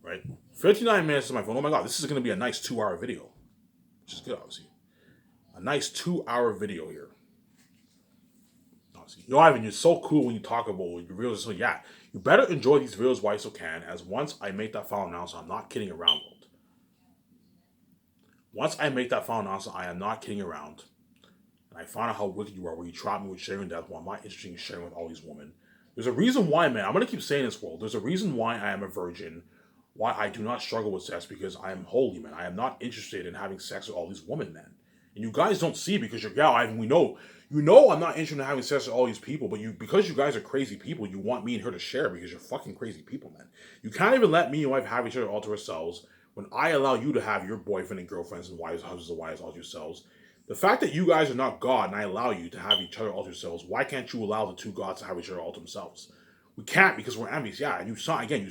right? 59 minutes is my phone. Oh my god, this is going to be a nice 2 hour video, which is good, obviously. A nice 2 hour video here. Obviously. Ivan, you're so cool when you talk about your videos. So yeah, you better enjoy these videos while you still can. As once I make that final announcement, I'm not kidding around. World. Once I make that final announcement, I am not kidding around. And I find out how wicked you are, where you trap me with sharing death, while I'm not interested in sharing with all these women. There's a reason why, man. I'm gonna keep saying this, world. There's a reason why I am a virgin, why I do not struggle with sex, because I am holy, man. I am not interested in having sex with all these women, man. And you guys don't see because you're yeah, Ivan, we know. You know I'm not interested in having sex with all these people, but you because you guys are crazy people, you want me and her to share because you're fucking crazy people, man. You can't even let me and wife have each other all to ourselves when I allow you to have your boyfriend and girlfriends and wives, husbands and wives all to yourselves. The fact that you guys are not God and I allow you to have each other all to yourselves, why can't you allow the two gods to have each other all to themselves? We can't because we're enemies. Yeah, and you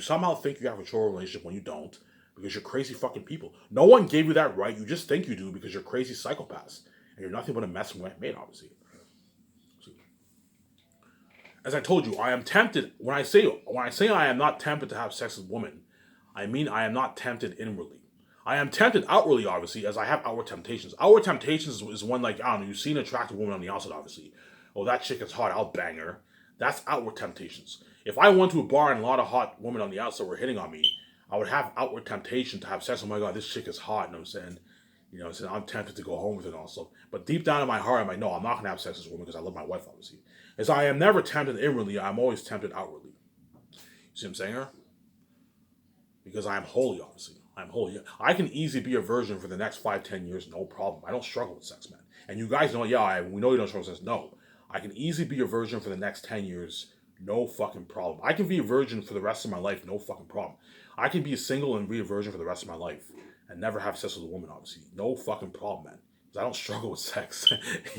somehow think you have a true relationship when you don't because you're crazy fucking people. No one gave you that right. You just think you do because you're crazy psychopaths and you're nothing but a mess made, obviously. As I told you, I am tempted. When I say I am not tempted to have sex with women, I mean I am not tempted inwardly. I am tempted outwardly, obviously, as I have outward temptations. Outward temptations is one like I don't know. You see an attractive woman on the outside, obviously. Oh, that chick is hot. I'll bang her. That's outward temptations. If I went to a bar and a lot of hot women on the outside were hitting on me, I would have outward temptation to have sex. Oh my god, this chick is hot. You know what I'm saying? You know, so I'm tempted to go home with her and also. But deep down in my heart, I'm like, no, I'm not gonna have sex with this woman because I love my wife, obviously. As I am never tempted inwardly, I'm always tempted outwardly. You see what I'm saying here? Because I am holy, obviously. I'm holy. I can easily be a virgin for the next 5, 10 years, no problem. I don't struggle with sex, man. And you guys know, we know you don't struggle with sex. No, I can easily be a virgin for the next 10 years, no fucking problem. I can be a virgin for the rest of my life, no fucking problem. I can be single and be a virgin for the rest of my life and never have sex with a woman, obviously, no fucking problem, man. Because I don't struggle with sex.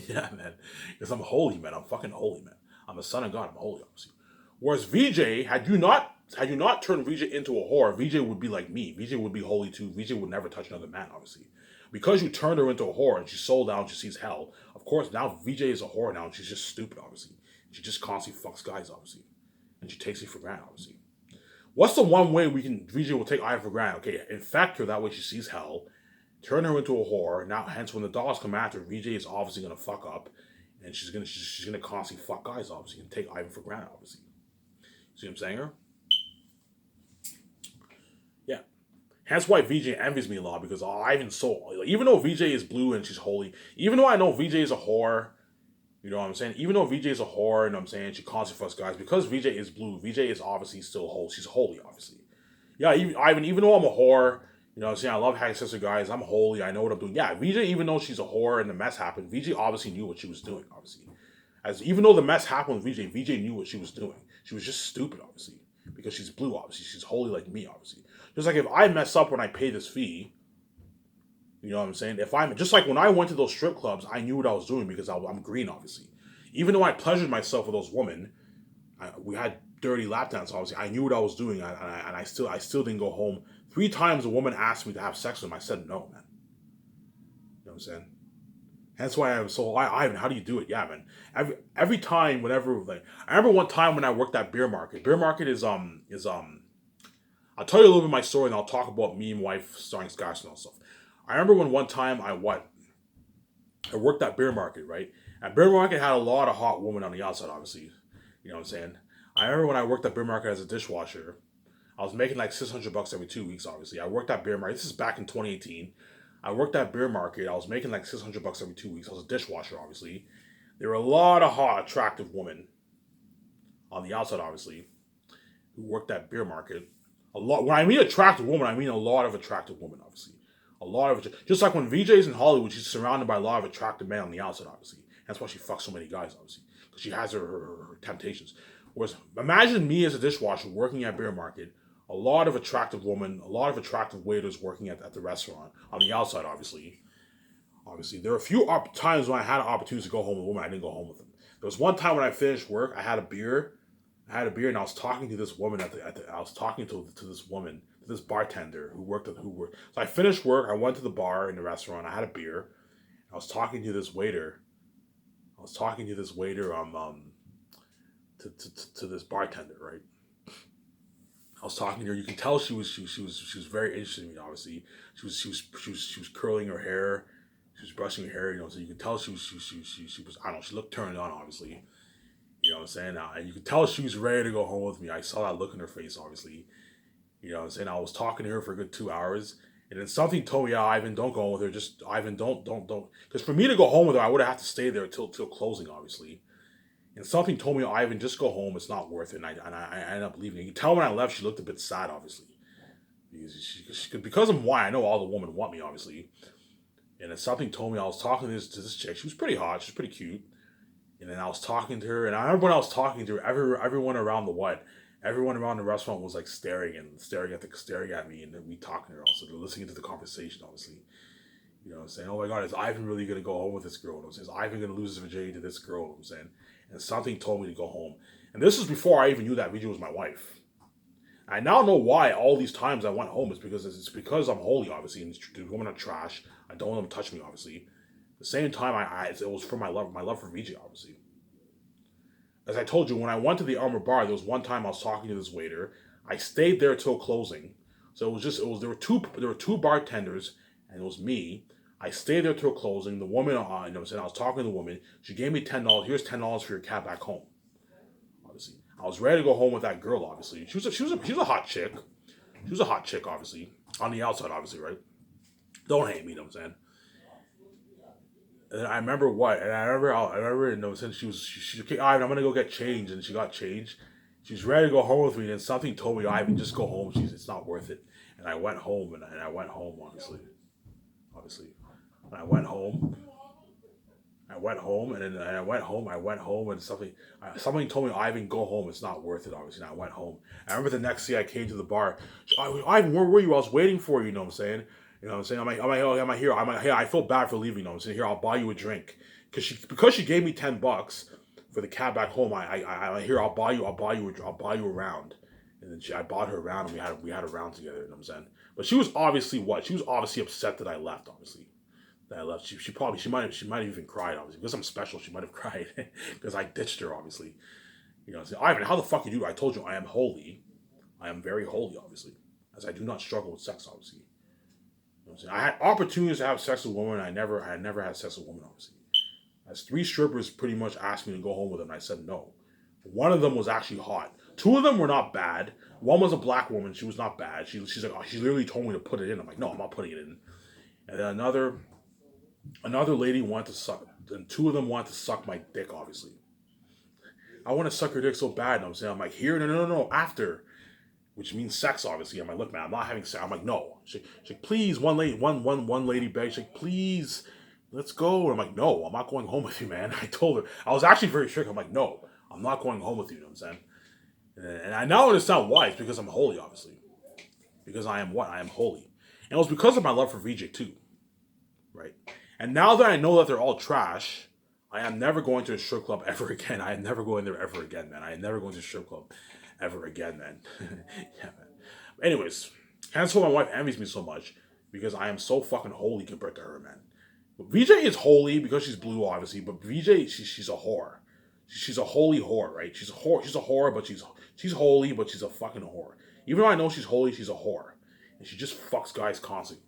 Yeah, man. Because I'm holy, man. I'm fucking holy, man. I'm the son of God. I'm holy, obviously. Whereas VJ, had you not turned VJ into a whore, VJ would be like me. VJ would be holy too. VJ would never touch another man, obviously. Because you turned her into a whore and she's sold out and she sees hell, of course now VJ is a whore now and she's just stupid, obviously. She just constantly fucks guys, obviously. And she takes it for granted, obviously. What's the one way VJ will take Aya for granted? Okay, infect her, that way she sees hell, turn her into a whore. Now, hence, when the dogs come after, VJ is obviously gonna fuck up, and she's gonna constantly fuck guys, obviously, and take Ivan for granted, obviously. See what I'm saying? Her? Yeah. Hence why VJ envies me a lot because Ivan's so even though VJ is blue and she's holy, even though I know VJ is a whore, you know what I'm saying? Even though VJ is a whore, you know what I'm saying, she constantly fucks guys, because VJ is blue, VJ is obviously still holy. She's holy, obviously. Yeah, even though I'm a whore, you know what I'm saying, I love having sex with guys, I'm holy, I know what I'm doing. Yeah, VJ, even though she's a whore and the mess happened, VJ obviously knew what she was doing, obviously. As even though the mess happened with VJ knew what she was doing. She was just stupid, obviously, because she's blue, obviously. She's holy like me, obviously. Just like if I mess up when I pay this fee, you know what I'm saying? If I'm just like when I went to those strip clubs, I knew what I was doing because I'm green, obviously. Even though I pleasured myself with those women, we had dirty lap dance, obviously. I knew what I was doing, and I still didn't go home. 3 times a woman asked me to have sex with them. I said no, man. You know what I'm saying? That's why I'm so Ivan. How do you do it? Yeah, man. Every time, whenever like I remember one time when I worked at beer market. Beer market is. I'll tell you a little bit of my story and I'll talk about me and wife starting scars and all stuff. I remember when one time I worked at beer market, right? And beer market had a lot of hot women on the outside, obviously. You know what I'm saying? I remember when I worked at beer market as a dishwasher, I was making like $600 every 2 weeks, obviously. I worked at beer market. This is back in 2018. I worked at beer market. I was making like $600 every 2 weeks. I was a dishwasher, obviously. There were a lot of hot, attractive women on the outside, obviously, who worked at beer market. A lot. When I mean attractive woman, I mean a lot of attractive women, obviously. A lot of just like when VJ's in Hollywood, she's surrounded by a lot of attractive men on the outside, obviously. That's why she fucks so many guys, obviously, because she has her temptations. Whereas, imagine me as a dishwasher working at beer market. A lot of attractive women, a lot of attractive waiters working at the restaurant on the outside, obviously. Obviously, there were a few times when I had an opportunity to go home with a woman. I didn't go home with them. There was one time when I finished work. I had a beer. And I was talking to this woman I was talking to this woman, to this bartender who worked. So I finished work. I went to the bar in the restaurant. I had a beer. I was talking to this waiter. I was talking to this waiter to this bartender, right? I was talking to her. You can tell she was very interested in me. Obviously, she was curling her hair. She was brushing her hair. So you could tell she was. I don't know. She looked turned on. Obviously, what I'm saying. And you could tell she was ready to go home with me. I saw that look in her face. Obviously, what I'm saying. I was talking to her for a good 2 hours. And then something told me, Ivan, don't go home with her. Just Ivan, don't. Because for me to go home with her, I would have had to stay there till closing, obviously. And something told me, Ivan, just go home. It's not worth it. And I ended up leaving. You can tell when I left, she looked a bit sad, obviously. Because of why I know all the women want me, obviously. And then something told me I was talking to this chick. She was pretty hot. She was pretty cute. And then I was talking to her. And I remember when I was talking to her, everyone around the what? Everyone around the restaurant was like staring at me. And then we talking to her also. They're listening to the conversation, obviously. Saying, oh my God, is Ivan really going to go home with this girl? I'm saying, is Ivan going to lose his virginity to this girl? I'm saying. And something told me to go home. And this was before I even knew that Vijay was my wife. I now know why all these times I went home is because I'm holy, obviously, and the women are trash. I don't want them to touch me, obviously. At the same time, it was for my love for Vijay, obviously. As I told you, when I went to the Armor Bar, there was one time I was talking to this waiter. I stayed there till closing. So there were two bartenders, and it was me. I stayed there till closing. The woman, I was talking to the woman. She gave me $10. Here's $10 for your cab back home. Obviously, I was ready to go home with that girl. Obviously, she was a hot chick. She was a hot chick, obviously, on the outside, obviously, right? Don't hate me, you know what I'm saying. And I remember what, and since she okay, Ivan, I'm gonna go get change, and she got change. She was ready to go home with me, and something told me, Ivan, just go home. It's not worth it. And I went home, and I went home, obviously. And I went home. I went home, and something told me, Ivan, go home. It's not worth it, obviously. And I went home. I remember the next day I came to the bar. Ivan, where were you? I was waiting for you. You know what I'm saying? You know what I'm saying? Hey, I feel bad for leaving. You know what I'm saying? Here, I'll buy you a drink. Because she gave me $10 for the cab back home. Here, I'll buy you a round. And then I bought her a round, and we had a round together. You know what I'm saying? But she was obviously what? She was obviously upset that I left. Obviously that I left. She might have even cried, obviously. Because I'm special, she might have cried. Because I ditched her, obviously. Ivan, how the fuck you do? I told you I am holy. I am very holy, obviously. As I do not struggle with sex, obviously. I had opportunities to have sex with women, I never had sex with women, obviously. As 3 strippers pretty much asked me to go home with them, and I said no. One of them was actually hot. 2 of them were not bad. One was a black woman. She was not bad. She's like, she literally told me to put it in. I'm like, no, I'm not putting it in. And then another lady wanted to suck, and 2 of them wanted to suck my dick, obviously. I want to suck her dick so bad. I'm saying, I'm like, here, no, after, which means sex, obviously. I'm like, look, man, I'm not having sex. I'm like, no. She's like, please, one lady begged. She's like, please, let's go. And I'm like, no, I'm not going home with you, man. I told her. I was actually very strict. I'm like, no, I'm not going home with you. You know what I'm saying? And I now understand why. It's because I'm holy, obviously. Because I am what? I am holy. And it was because of my love for VJ too, right? And now that I know that they're all trash, I am never going to a strip club ever again. I am never going there ever again, man. I am never going to a strip club ever again, man. Yeah, man. Anyways, hence why my wife envies me so much, because I am so fucking holy compared to her, man. VJ is holy because she's blue, obviously, but VJ, she's a whore. She's a holy whore, right? She's a whore. She's a whore, but she's holy, but she's a fucking whore. Even though I know she's holy, she's a whore, and she just fucks guys constantly.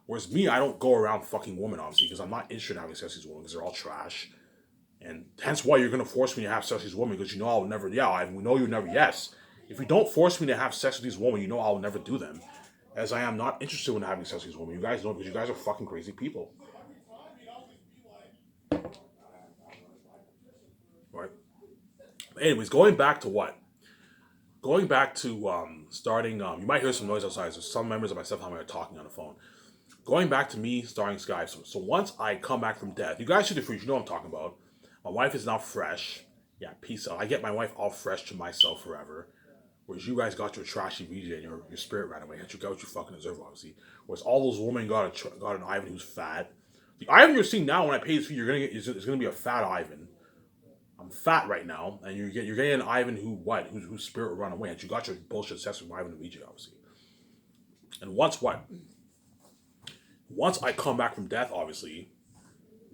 Whereas me, I don't go around fucking women, obviously, because I'm not interested in having sex with these women, because they're all trash. And hence why you're gonna force me to have sex with these women, because you know I'll never. Yeah, we know you never. Yes, if you don't force me to have sex with these women, you know I'll never do them, as I am not interested in having sex with these women. You guys know, because you guys are fucking crazy people, right? Anyways, going back to what? Going back to starting. You might hear some noise outside. So some members of my stepfamily are talking on the phone. Going back to me starting Sky. So once I come back from death, you guys should be free. You know what I'm talking about. My wife is now fresh. Yeah, peace out. I get my wife all fresh to myself forever. Whereas you guys got your trashy VJ and your spirit ran away. You got what you fucking deserve, obviously. Whereas all those women got an Ivan who's fat. The Ivan you're seeing now, when I pay his fee, it's gonna be a fat Ivan. I'm fat right now, and you're getting an Ivan whose spirit will run away. And you got your bullshit sex with Ivan and VJ, obviously. And once I come back from death, obviously,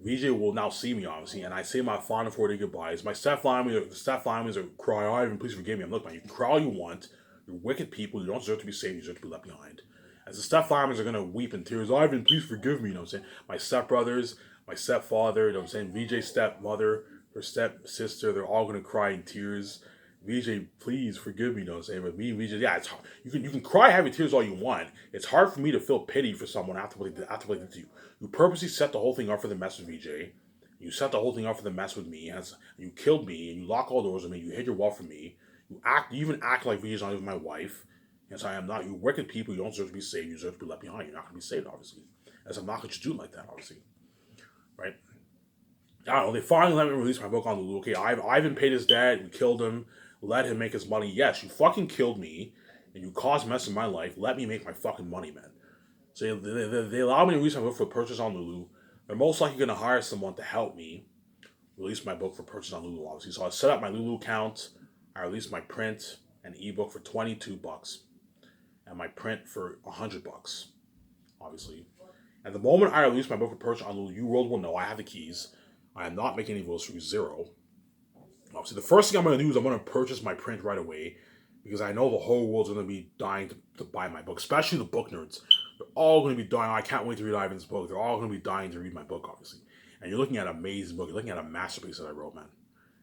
VJ will now see me, obviously, and I say my final 40 goodbyes. My stepfamilies are cry, Ivan, please forgive me. I'm look, man, you can cry all you want. You're wicked people. You don't deserve to be saved. You deserve to be left behind. As the stepfathers are gonna weep in tears, Ivan, please forgive me. You know what I'm saying? My stepbrothers, my stepfather. You know what I'm saying? VJ's stepmother, her stepsister. They're all gonna cry in tears. VJ, please forgive me. You know what I'm saying? But me and VJ, yeah, it's hard. You can cry heavy tears all you want. It's hard for me to feel pity for someone after what they did to you. You purposely set the whole thing up for the mess with VJ. You set the whole thing up for the mess with me. And you killed me, and you lock all doors with me. You hid your wealth from me. You even act like VJ's not even my wife. Yes, I am not. You wicked people. You don't deserve to be saved. You deserve to be left behind. You're not going to be saved, obviously. As I'm not going to do like that, obviously. Right? I don't know. They finally let me release my book on Lulu. Okay, Ivan paid his debt. We killed him. Let him make his money. Yes, you fucking killed me. And you caused mess in my life. Let me make my fucking money, man. So they allow me to release my book for purchase on Lulu. They're most likely going to hire someone to help me release my book for purchase on Lulu, obviously. So I set up my Lulu account. I released my print and ebook for $22. And my print for $100, obviously. And the moment I release my book for purchase on Lulu, you world will know I have the keys. I am not making any votes for zero. Obviously, the first thing I'm going to do is I'm going to purchase my print right away because I know the whole world's going to be dying to buy my book, especially the book nerds. They're all going to be dying. I can't wait to read Ivan's book. They're all going to be dying to read my book, obviously. And you're looking at an amazing book. You're looking at a masterpiece that I wrote, man.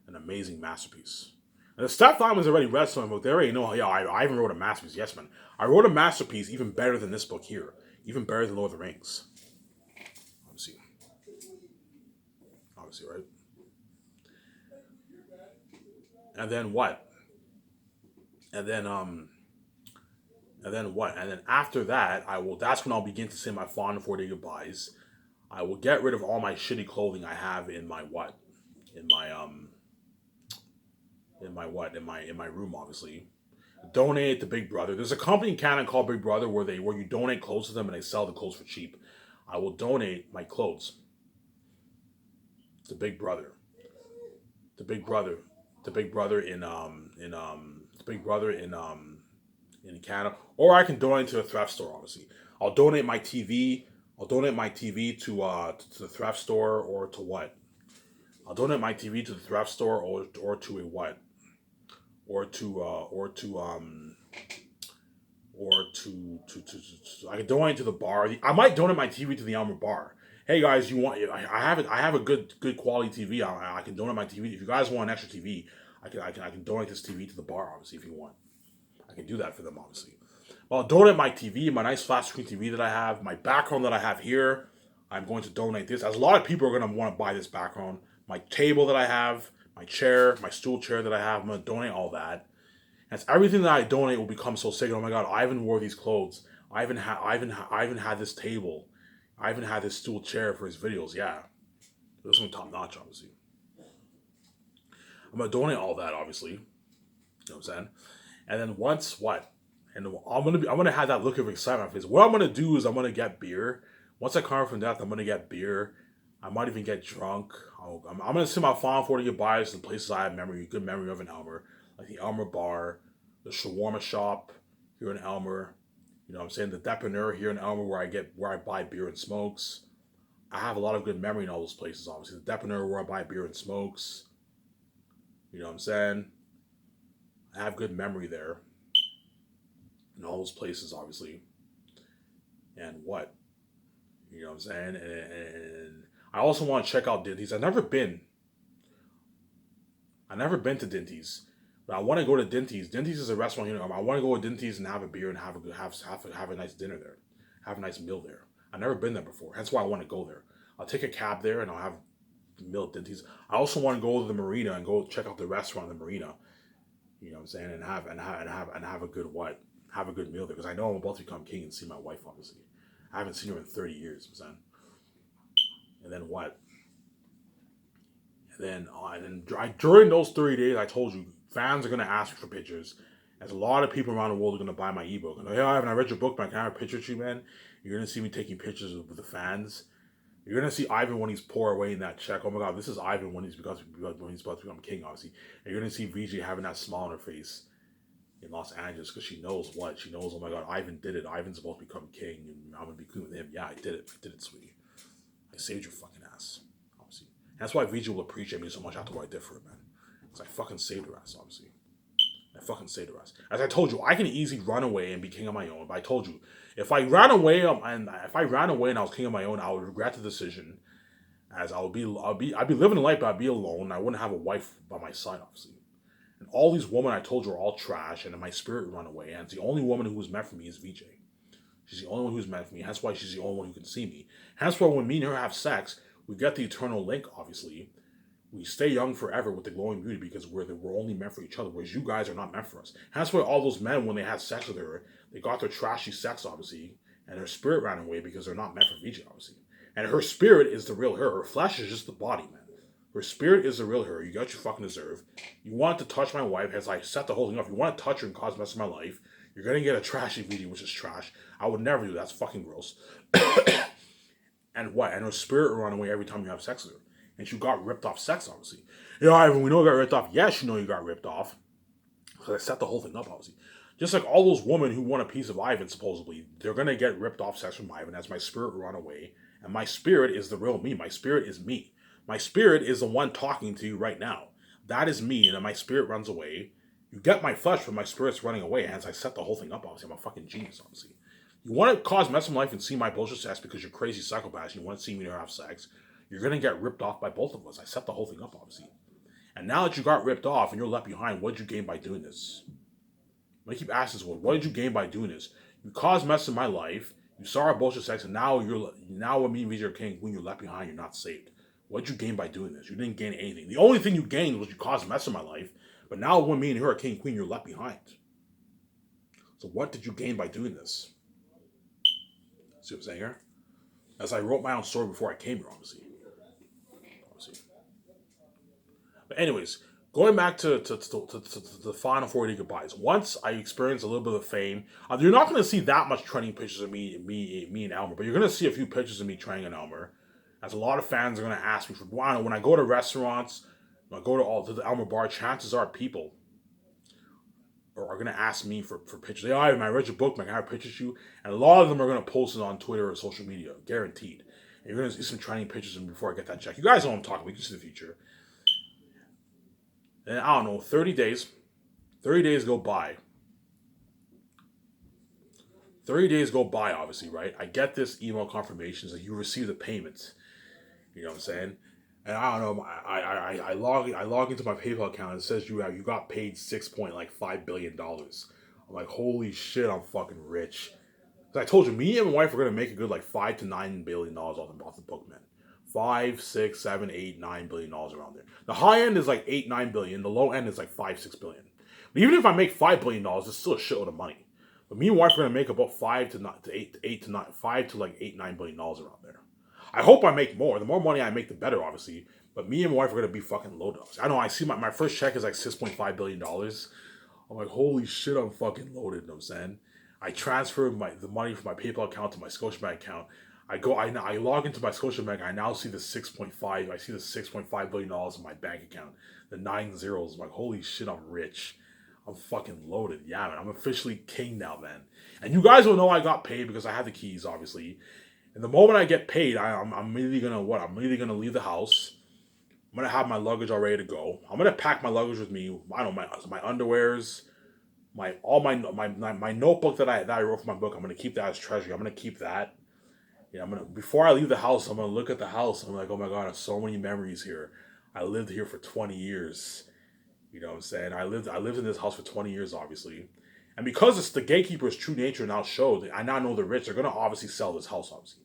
An amazing masterpiece. And the stepfathers already read some of my book. They already know, yeah, I even wrote a masterpiece. Yes, man. I wrote a masterpiece even better than this book here. Even better than Lord of the Rings. Obviously. Obviously, right? And then what? And then what? And then after that, that's when I'll begin to say my final 40 goodbyes. I will get rid of all my shitty clothing I have in my what? In my room, obviously. Donate it to Big Brother. There's a company in Canada called Big Brother where you donate clothes to them and they sell the clothes for cheap. I will donate my clothes to Big Brother. To Big Brother. To Big Brother in Canada. Or I can donate to a thrift store, obviously. I'll donate my TV. I'll donate my TV to the thrift store or to what? I'll donate my TV to the thrift store or to a what? Or to I can donate to the bar. I might donate my TV to the Elmer bar. Hey guys, I have a good quality TV. I can donate my TV. If you guys want an extra TV, I can donate this TV to the bar, obviously, if you want. I can do that for them, obviously. Well, I'll donate my TV, my nice flat screen TV that I have, my background that I have here. I'm going to donate this. As a lot of people are going to want to buy this background. My table that I have, my chair, my stool chair that I have, I'm going to donate all that. And everything that I donate will become so sacred. Oh my God, Ivan wore these clothes. Ivan had this table. Ivan had this stool chair for his videos. Yeah, this one top notch, obviously. I'm gonna donate all that, obviously. You know what I'm saying? And then once what? And I'm gonna have that look of excitement on my face. What I'm gonna do is I'm gonna get beer. Once I come from death, I'm gonna get beer. I might even get drunk. I'm gonna send my final 40 goodbyes to the places I have good memory of in Elmer, like the Elmer Bar, the shawarma shop here in Elmer. You know what I'm saying? The Depanneur here in Elmer where I buy beer and smokes. I have a lot of good memory in all those places, obviously. The Depanneur where I buy beer and smokes. You know what I'm saying? I have good memory there. In all those places, obviously. And what? You know what I'm saying? And I also want to check out Dinty's. I've never been to Dinty's. But I want to go to Dinty's. Dinty's is a restaurant here. I want to go to Dinty's and have a beer and have a nice dinner there. Have a nice meal there. I've never been there before. That's why I want to go there. I'll take a cab there and I'll have a meal at Dinty's. I also want to go to the marina and go check out the restaurant in the marina. You know what I'm saying? And have a good what? Have a good meal there. Because I know I'm about to become king and see my wife, obviously. I haven't seen her in 30 years, you know what I'm saying? And then what? And then during those 30 days, I told you, fans are going to ask for pictures. As a lot of people around the world are going to buy my ebook. And hey, Ivan, I read your book, man. Can I have a picture of you, man? You're going to see me taking pictures with the fans. You're going to see Ivan when he's pour away in that check. Oh my God, this is Ivan when he's about to become king, obviously. And you're going to see VJ having that smile on her face in Los Angeles because she knows what? She knows, oh my God, Ivan did it. Ivan's about to become king and I'm going to be queen with him. Yeah, I did it. I did it, sweetie. I saved your fucking ass, obviously. And that's why VJ will appreciate me so much after what I did for her, man. Because I fucking saved her ass, obviously. I fucking say the rest. As I told you, I can easily run away and be king of my own. But I told you, if I ran away and I was king of my own, I would regret the decision. As I'd be living a life, but I'd be alone. I wouldn't have a wife by my side, obviously. And all these women I told you are all trash, and then my spirit would run away. And the only woman who was meant for me is VJ. She's the only one who's meant for me. That's why she's the only one who can see me. That's why when me and her have sex, we get the eternal link, obviously. We stay young forever with the glowing beauty because we're only meant for each other, whereas you guys are not meant for us. That's why all those men, when they had sex with her, they got their trashy sex, obviously, and their spirit ran away because they're not meant for VJ, obviously. And her spirit is the real her. Her flesh is just the body, man. Her spirit is the real her. You got what you fucking deserve. You want to touch my wife, as I set the whole thing up. You want to touch her and cause mess of my life, you're gonna get a trashy video, which is trash. I would never do that. That's fucking gross. And what? And her spirit will run away every time you have sex with her. And she got ripped off sex, obviously. Ivan, we know you got ripped off. Yes, you know you got ripped off. So I set the whole thing up, obviously. Just like all those women who want a piece of Ivan, supposedly, they're gonna get ripped off sex from Ivan as my spirit will run away. And my spirit is the real me. My spirit is me. My spirit is the one talking to you right now. That is me, and then my spirit runs away. You get my flesh, but my spirit's running away. As I set the whole thing up, obviously, I'm a fucking genius, obviously. You want to cause mess in life and see my bullshit sex because you're crazy psychopaths. You want to see me have sex. You're gonna get ripped off by both of us. I set the whole thing up, obviously. And now that you got ripped off and you're left behind, what did you gain by doing this? I keep asking this one. What did you gain by doing this? You caused mess in my life. You saw our bullshit sex, and now when me and VJ are king, when you're left behind, you're not saved. What did you gain by doing this? You didn't gain anything. The only thing you gained was you caused mess in my life. But now when me and her are king and queen, you're left behind. So what did you gain by doing this? See what I'm saying here? As I wrote my own story before I came here, obviously. But anyways, going back to the final 40 goodbyes. Once I experienced a little bit of fame, you're not going to see that much trending pictures of me and Elmer, but you're going to see a few pictures of me trending and Elmer. As a lot of fans are going to ask me for, wow, when I go to restaurants, when I go to the Elmer bar, chances are people are going to ask me for pictures. They I read your book, man, I have pictures of you. And a lot of them are going to post it on Twitter or social media, guaranteed. And you're going to see some trending pictures of me before I get that check. You guys know what I'm talking about. You can see the future. And I don't know, 30 days go by. 30 days go by, obviously, right? I get this email confirmation that you received the payment. You know what I'm saying? And I don't know, I log into my PayPal account and it says you got paid $6.5 billion. I'm like, holy shit, I'm fucking rich. Because I told you, me and my wife are gonna make a good like $5 to $9 billion off the book, man. 5, 6, 7, 8, $9 billion around there. The high end is like 8, 9 billion. The low end is like 5, 6 billion. But even if I make $5 billion, it's still a shitload of money. But me and my wife are gonna make about 5 to 8 to 9, 5 to like 8, $9 billion around there. I hope I make more. The more money I make, the better, obviously. But me and my wife are gonna be fucking loaded. I know. I see my first check is like $6.5 billion. I'm like, holy shit, I'm fucking loaded. You know what I'm saying? I transfer the money from my PayPal account to my Scotiabank account. I log into my Scotiabank. I now see the 6.5. I see the $6.5 billion in my bank account. The 9 zeros. I'm like, holy shit, I'm rich. I'm fucking loaded. Yeah, man. I'm officially king now, man. And you guys will know I got paid because I have the keys, obviously. And the moment I get paid, I'm immediately gonna what? I'm immediately gonna leave the house. I'm gonna have my luggage all ready to go. I'm gonna pack my luggage with me. I don't know, my underwears, my notebook that I wrote for my book. I'm gonna keep that as treasure. I'm gonna keep that. Yeah, before I leave the house, I'm gonna look at the house. I'm like, oh my god, I have so many memories here. I lived here for 20 years. You know what I'm saying? I lived in this house for 20 years, obviously. And because it's the gatekeeper's true nature now showed, I now know the rich are gonna obviously sell this house, obviously.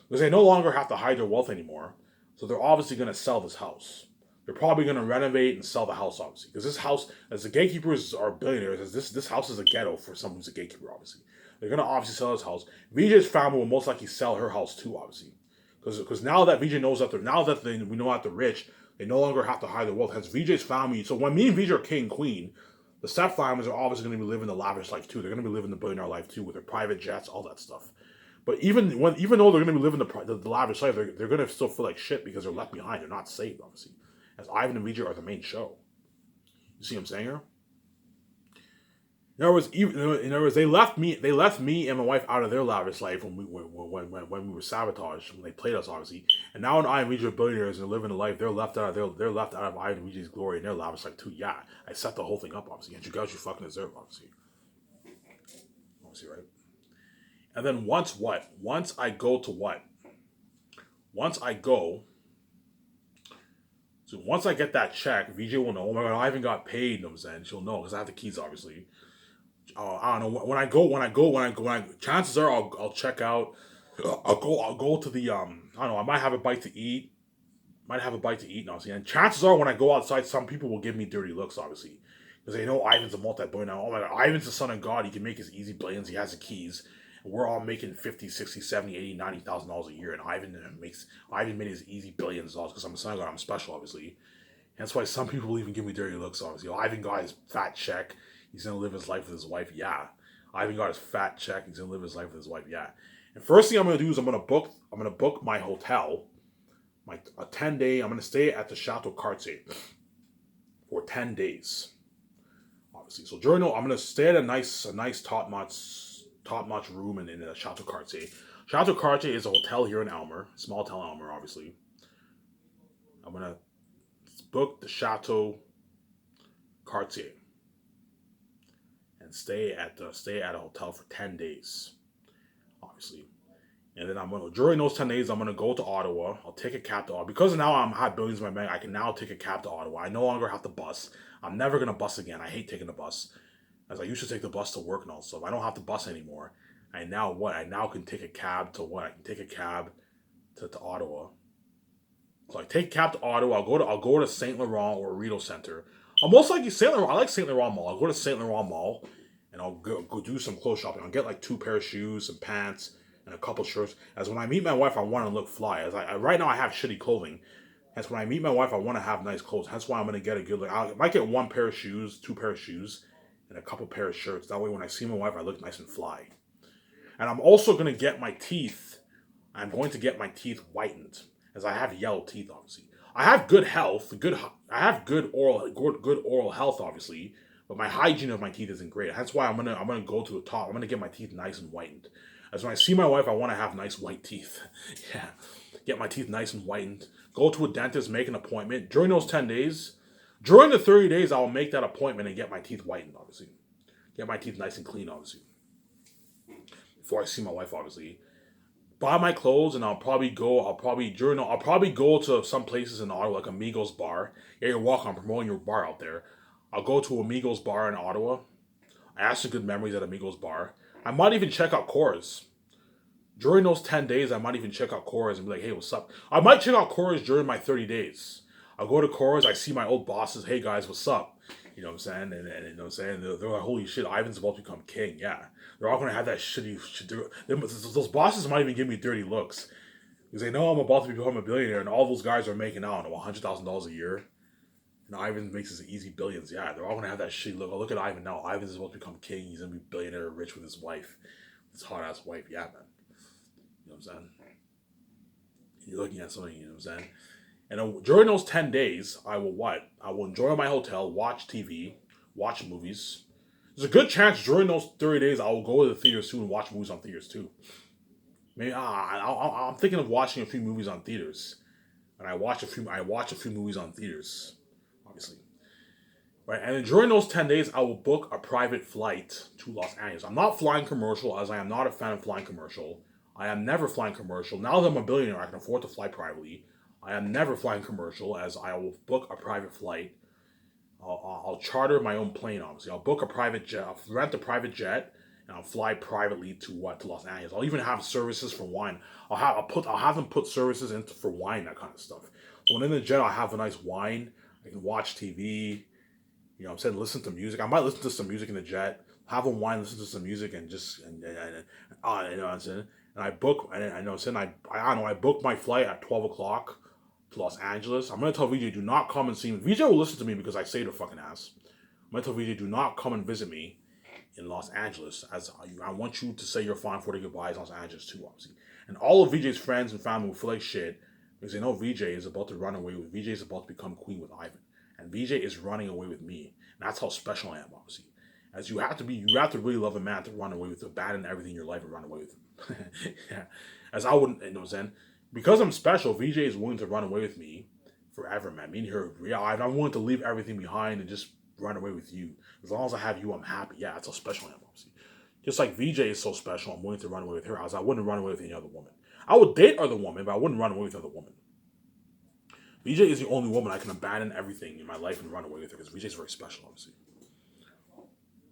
Because they no longer have to hide their wealth anymore. So they're obviously gonna sell this house. They're probably gonna renovate and sell the house, obviously. Because this house, as the gatekeepers are billionaires, as this house is a ghetto for someone who's a gatekeeper, obviously. They're gonna obviously sell this house. VJ's family will most likely sell her house too, obviously. Because now that VJ knows that we know that they're rich, they no longer have to hide their wealth. Hence VJ's family. So when me and VJ are king and queen, the step families are obviously going to be living the lavish life too. They're going to be living the billionaire life too with their private jets, all that stuff. But even though they're going to be living the lavish life, they're going to still feel like shit because they're left behind. They're not saved, obviously. As Ivan and VJ are the main show. You see what I'm saying here? In other words, they left me and my wife out of their lavish life when we were sabotaged, when they played us, obviously. And now when I and VJ are billionaires and living a life, they're left out of I and VJ's glory and their lavish life too. Yeah, I set the whole thing up, obviously, and you guys you fucking deserve, obviously, right? And then once what? Once I go to what? Once I go, so once I get that check, VJ will know. Oh my god, I even got paid. You know what I'm saying? She'll know because I have the keys, obviously. I don't know chances are I'll check out. I'll go to the I don't know. I might have a bite to eat. Might have a bite to eat. Now, see, and chances are when I go outside, some people will give me dirty looks, obviously, because they know Ivan's a multi-billionaire. Oh my god, Ivan's the son of God. He can make his easy billions. He has the keys. And we're all making 50, 60, 70, 80, 90,000 dollars a year, and Ivan made his easy billions of dollars because I'm a son of God. I'm special, obviously. That's why some people even give me dirty looks, obviously. Oh, Ivan got his fat check. He's gonna live his life with his wife. Yeah. Ivan got his fat check. He's gonna live his life with his wife. Yeah. And first thing I'm gonna do is I'm gonna book my hotel, a 10-day. I'm gonna stay at the Chateau Cartier for 10 days. Obviously, so during I'm gonna stay at a nice top notch room in the Chateau Cartier. Chateau Cartier is a hotel here in Elmer, small town Elmer, obviously. I'm gonna book the Chateau Cartier and stay at a hotel for 10 days, obviously. And then during those 10 days I'm gonna go to Ottawa. I'll take a cab to Ottawa because now I'm have billions in my bank. I can now take a cab to Ottawa. I no longer have to bus. I'm never gonna bus again. I hate taking the bus, as I used to take the bus to work and all stuff. I don't have to bus anymore. I now can take a cab to what? I can take a cab to Ottawa. So I take a cab to Ottawa. I'll go to Saint Laurent or Rideau Center. I'll most likely Saint Laurent. I like Saint Laurent Mall. I'll go to Saint Laurent Mall and I'll go do some clothes shopping. I'll get like 2 pair of shoes, some pants, and a couple shirts. As when I meet my wife, I want to look fly. Right now I have shitty clothing. Hence when I meet my wife, I want to have nice clothes. Hence why I'm gonna get a good look. I might get 1 pair of shoes, 2 pair of shoes, and a couple pair of shirts. That way, when I see my wife, I look nice and fly. And I'm also gonna get my teeth. I'm going to get my teeth whitened, as I have yellow teeth. Obviously, I have good health. I have good oral health, obviously. But my hygiene of my teeth isn't great. That's why I'm gonna go to the top. I'm gonna get my teeth nice and whitened. As when I see my wife, I want to have nice white teeth. Yeah, get my teeth nice and whitened. Go to a dentist, make an appointment during those 10 days. During the 30 days, I'll make that appointment and get my teeth whitened. Obviously, get my teeth nice and clean. Obviously, before I see my wife, obviously. Buy my clothes and I'll probably go to some places in Ottawa, like Amigos Bar. Yeah, you're welcome. I'm promoting your bar out there. I'll go to Amigos Bar in Ottawa. I have some good memories at Amigos Bar. I might even check out Coors. During those 10 days, I might even check out Coors and be like, hey, what's up? I might check out Coors during my 30 days. I'll go to Coors, I see my old bosses, hey guys, what's up? You know what I'm saying? And you know what I'm saying? They're like, holy shit, Ivan's about to become king. Yeah. They're all going to have that shitty shit. Those bosses might even give me dirty looks. Because they know I'm about to become a billionaire and all those guys are making, I don't know, $100,000 a year. And Ivan makes his easy billions. Yeah, they're all going to have that shitty look. Oh, look at Ivan now. Ivan's about to become king. He's going to be billionaire rich with his wife. His hot ass wife. Yeah, man. You know what I'm saying? You're looking at something, you know what I'm saying? And during those 10 days, I will what? I will enjoy my hotel, watch TV, watch movies. There's a good chance during those 30 days I will go to the theaters too and watch movies on theaters too. Maybe I'm thinking of watching a few movies on theaters, and I watch a few movies on theaters, obviously. Right, and then during those 10 days, I will book a private flight to Los Angeles. I'm not flying commercial, as I am not a fan of flying commercial. I am never flying commercial. Now that I'm a billionaire, I can afford to fly privately. I am never flying commercial, as I will book a private flight. I'll charter my own plane, obviously. I'll book a private jet. I'll rent a private jet, and I'll fly privately to Los Angeles. I'll even have services for wine. I'll have them put services into for wine, that kind of stuff. So when in the jet, I'll have a nice wine. I can watch TV. You know what I'm saying? Listen to music. I might listen to some music in the jet. Have a wine, listen to some music, and just you know what I'm saying. And I book, and I know, saying I don't know. I booked my flight at 12 o'clock to Los Angeles. I'm gonna tell VJ, do not come and see me. VJ will listen to me because I say the fucking ass. I'm gonna tell VJ, do not come and visit me in Los Angeles, as I want you to say your fine 40 goodbyes in Los Angeles too, obviously. And all of VJ's friends and family will feel like shit because they know VJ is about to run away with. VJ is about to become queen with Ivan, and VJ is running away with me. And that's how special I am, obviously. As you have to really love a man to run away with, abandon everything in your life and run away with him. Yeah. As I wouldn't, you know what I'm saying? Because I'm special, VJ is willing to run away with me forever, man. Me and her, yeah, I'm willing to leave everything behind and just run away with you. As long as I have you, I'm happy. Yeah, that's how special I am, obviously. Just like VJ is so special, I'm willing to run away with her, as I wouldn't run away with any other woman. I would date other women, but I wouldn't run away with other women. VJ is the only woman I can abandon everything in my life and run away with her because VJ is very special, obviously.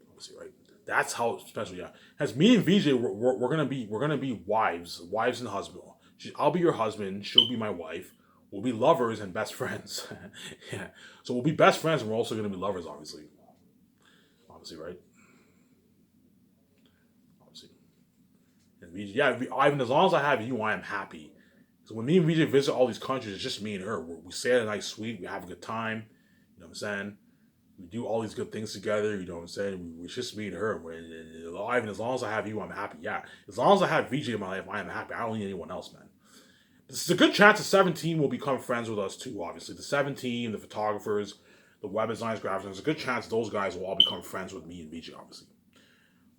Obviously, right? That's how special. Yeah, as me and VJ, we're gonna be wives and husband. I'll be your husband. She'll be my wife. We'll be lovers and best friends. Yeah, so we'll be best friends and we're also gonna be lovers, obviously. Obviously, right? Obviously, and VJ, yeah, Ivan. As long as I have you, I am happy. So when me and VJ visit all these countries, it's just me and her. We stay at a nice suite. We have a good time. You know what I'm saying? We do all these good things together. You know what I'm saying? It's just me and her. Ivan, as long as I have you, I'm happy. Yeah. As long as I have VJ in my life, I am happy. I don't need anyone else, man. This is a good chance the 17 will become friends with us too, obviously. The 17, the photographers, the web designers, graphics, there's a good chance those guys will all become friends with me and VJ, obviously.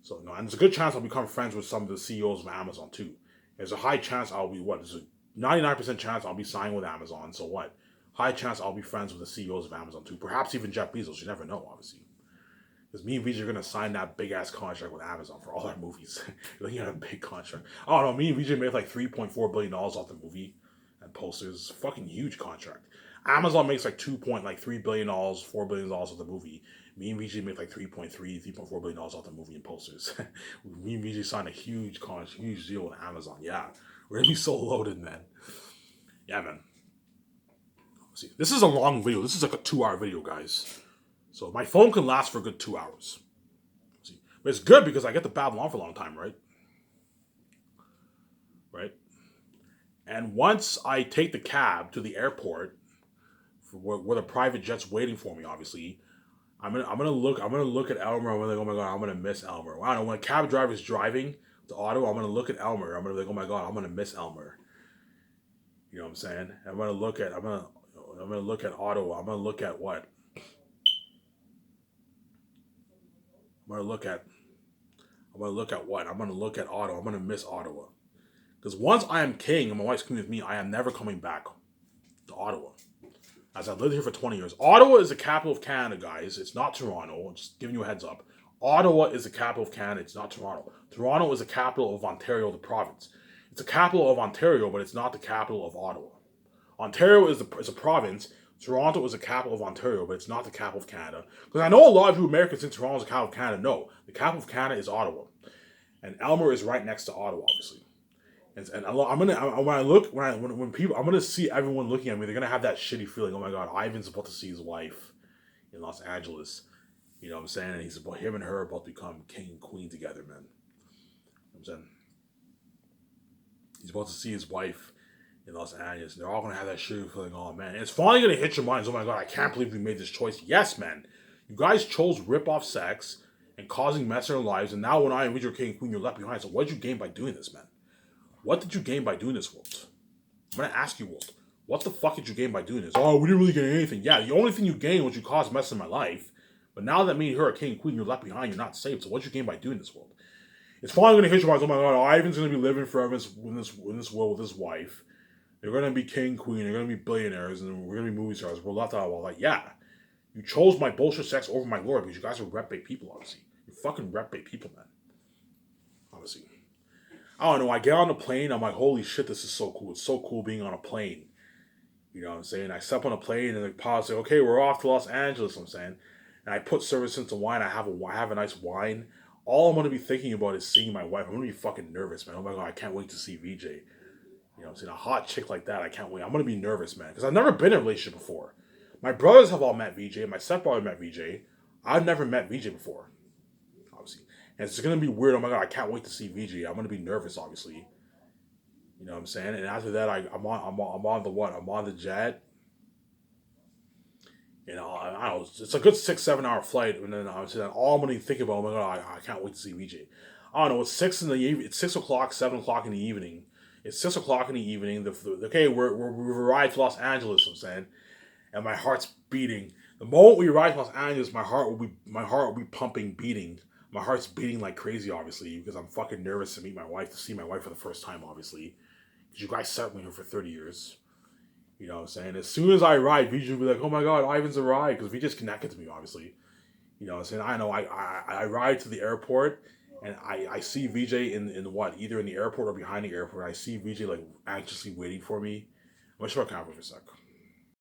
So, and there's a good chance I'll become friends with some of the CEOs of Amazon too. There's a high chance I'll be There's a 99% chance I'll be signed with Amazon. So what? High chance I'll be friends with the CEOs of Amazon too. Perhaps even Jeff Bezos. You never know, obviously. Because me and VJ are going to sign that big ass contract with Amazon for all our movies. You're looking at a big contract. I don't know. Me and VJ made like $3.4 billion off the movie and posters. It's a fucking huge contract. Amazon makes like $3 billion, $4 billion off the movie. Me and VJ make like $3.4 billion off the movie and posters. Me and VJ signed a huge deal with Amazon. Yeah. We're going to be so loaded, man. Yeah, man. See, this is a long video. This is like a 2-hour video, guys. So my phone can last for a good 2 hours. See, but it's good because I get to babble on for a long time, right? Right? And once I take the cab to the airport, where the private jet's waiting for me, obviously, I'm gonna look at Elmer. I'm gonna like, oh my god, I'm gonna miss Elmer. Well, I don't know, when a cab driver is driving to Ottawa, I'm gonna look at Elmer. I'm gonna be like, oh my god, I'm gonna miss Elmer. You know what I'm saying? I'm gonna look at Ottawa. I'm gonna look at what? I'm gonna look at what? I'm gonna look at Ottawa. I'm gonna miss Ottawa. Because once I am king and my wife's coming with me, I am never coming back to Ottawa. As I've lived here for 20 years. Ottawa is the capital of Canada, guys. It's not Toronto. I'm just giving you a heads up. Ottawa is the capital of Canada. It's not Toronto. Toronto is the capital of Ontario, the province. It's the capital of Ontario, but it's not the capital of Ottawa. Ontario is a province. Toronto is the capital of Ontario, but it's not the capital of Canada. Because I know a lot of you Americans think Toronto is the capital of Canada. No, the capital of Canada is Ottawa, and Elmer is right next to Ottawa, obviously. And I'm gonna see everyone looking at me. They're gonna have that shitty feeling. Oh my god, Ivan's about to see his wife in Los Angeles. You know what I'm saying? And him and her are about to become king and queen together, man. You know what I'm saying? He's about to see his wife in Los Angeles, and they're all gonna have that shitty feeling. Oh man, and it's finally gonna hit your minds. Oh my god, I can't believe we made this choice. Yes, man, you guys chose rip-off sex and causing mess in our lives, and now when I am with your king and queen, you're left behind. So what did you gain by doing this, man? What did you gain by doing this, Walt? I'm gonna ask you, Walt. What the fuck did you gain by doing this? Oh, we didn't really gain anything. Yeah, the only thing you gained was you caused mess in my life. But now that me and her are king and queen, you're left behind. You're not saved. So what did you gain by doing this, Walt? It's finally gonna hit your minds. Oh my god, Ivan's gonna be living forever in this world with his wife. They're gonna be king, queen. They're gonna be billionaires, and we're gonna be movie stars. We're left out of all that. Yeah, you chose my bullshit sex over my glory because you guys are reprobate people. Obviously, you're fucking reprobate people, man. Obviously. I don't know, I get on the plane, I'm like, holy shit, this is so cool. It's so cool being on a plane. You know what I'm saying? I step on a plane and the pilot say, okay, we're off to Los Angeles, I'm saying. And I put service into wine, I have a nice wine. All I'm going to be thinking about is seeing my wife. I'm going to be fucking nervous, man. Oh my god, I can't wait to see VJ. You know what I'm saying? A hot chick like that, I can't wait. I'm going to be nervous, man. Because I've never been in a relationship before. My brothers have all met VJ. My stepbrother met VJ. I've never met VJ before. Obviously. And it's going to be weird. Oh my god, I can't wait to see VJ. I'm going to be nervous, obviously. You know what I'm saying? And after that, I'm on the what? I'm on the jet. You know, I don't know. It's a good 6-7 hour flight. And then all I'm going to think about, oh my god, I can't wait to see VJ. I don't know. It's 6 in the evening. It's 6 o'clock, 7 o'clock in the evening. It's 6 o'clock in the evening. Okay, we've arrived to Los Angeles, I'm saying. And my heart's beating. The moment we arrive in Los Angeles, my heart will be pumping, beating. My heart's beating like crazy, obviously, because I'm fucking nervous to meet my wife, to see my wife for the first time, obviously. Because you guys sat with her for 30 years. You know what I'm saying? As soon as I arrive, VJ will be like, oh my god, Ivan's arrived. Because VJ's connected to me, obviously. You know what I'm saying? I know I arrive to the airport and I see VJ in what? Either in the airport or behind the airport. I see VJ like anxiously waiting for me. I'm gonna show a camera for a sec.